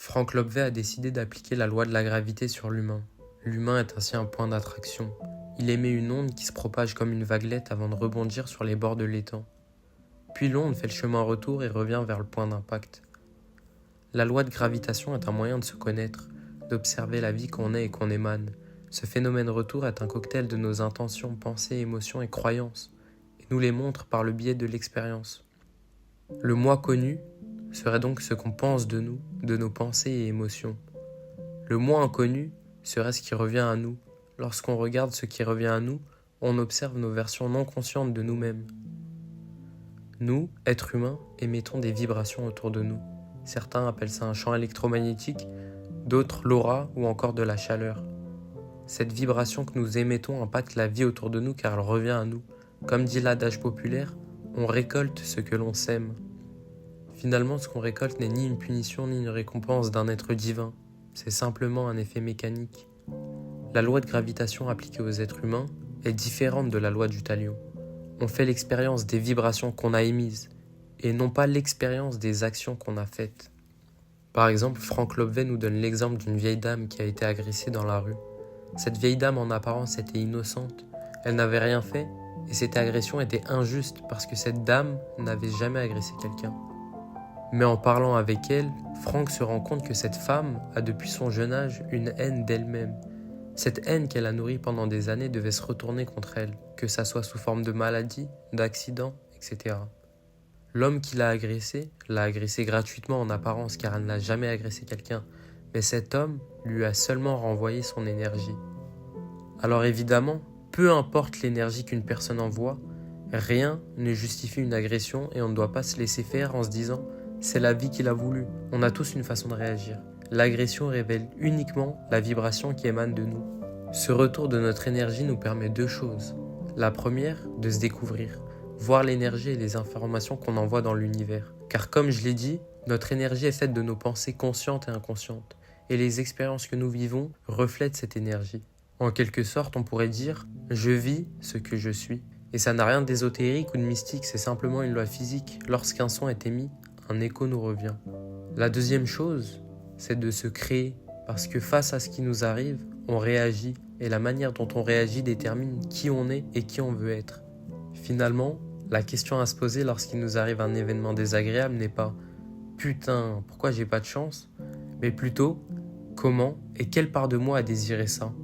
Frank Lobvet a décidé d'appliquer la loi de la gravité sur l'humain. L'humain est ainsi un point d'attraction. Il émet une onde qui se propage comme une vaguelette avant de rebondir sur les bords de l'étang. Puis l'onde fait le chemin retour et revient vers le point d'impact. La loi de gravitation est un moyen de se connaître, d'observer la vie qu'on est et qu'on émane. Ce phénomène retour est un cocktail de nos intentions, pensées, émotions et croyances, et nous les montre par le biais de l'expérience. Le moi connu serait donc ce qu'on pense de nous, de nos pensées et émotions. Le moi inconnu serait ce qui revient à nous. Lorsqu'on regarde ce qui revient à nous, on observe nos versions non conscientes de nous-mêmes. Nous, êtres humains, émettons des vibrations autour de nous. Certains appellent ça un champ électromagnétique, d'autres l'aura ou encore de la chaleur. Cette vibration que nous émettons impacte la vie autour de nous car elle revient à nous. Comme dit l'adage populaire, on récolte ce que l'on sème. Finalement, ce qu'on récolte n'est ni une punition ni une récompense d'un être divin. C'est simplement un effet mécanique. La loi de gravitation appliquée aux êtres humains est différente de la loi du talion. On fait l'expérience des vibrations qu'on a émises et non pas l'expérience des actions qu'on a faites. Par exemple, Frank Lobvet nous donne l'exemple d'une vieille dame qui a été agressée dans la rue. Cette vieille dame en apparence était innocente, elle n'avait rien fait et cette agression était injuste parce que cette dame n'avait jamais agressé quelqu'un. Mais en parlant avec elle, Frank se rend compte que cette femme a depuis son jeune âge une haine d'elle-même. Cette haine qu'elle a nourrie pendant des années devait se retourner contre elle, que ça soit sous forme de maladie, d'accident, etc. L'homme qui l'a agressée gratuitement en apparence car elle n'a jamais agressé quelqu'un, mais cet homme lui a seulement renvoyé son énergie. Alors évidemment, peu importe l'énergie qu'une personne envoie, rien ne justifie une agression et on ne doit pas se laisser faire en se disant « c'est la vie qui l'a voulu ». On a tous une façon de réagir. L'agression révèle uniquement la vibration qui émane de nous. Ce retour de notre énergie nous permet deux choses. La première, de se découvrir, voir l'énergie et les informations qu'on envoie dans l'univers. Car comme je l'ai dit, notre énergie est faite de nos pensées conscientes et inconscientes. Et les expériences que nous vivons reflètent cette énergie. En quelque sorte, on pourrait dire « je vis ce que je suis ». Et ça n'a rien d'ésotérique ou de mystique, c'est simplement une loi physique. Lorsqu'un son est émis, un écho nous revient. La deuxième chose, c'est de se créer, parce que face à ce qui nous arrive, on réagit, et la manière dont on réagit détermine qui on est et qui on veut être. Finalement, la question à se poser lorsqu'il nous arrive un événement désagréable n'est pas « putain, pourquoi j'ai pas de chance ?», mais plutôt « comment et quelle part de moi a désiré ça ?»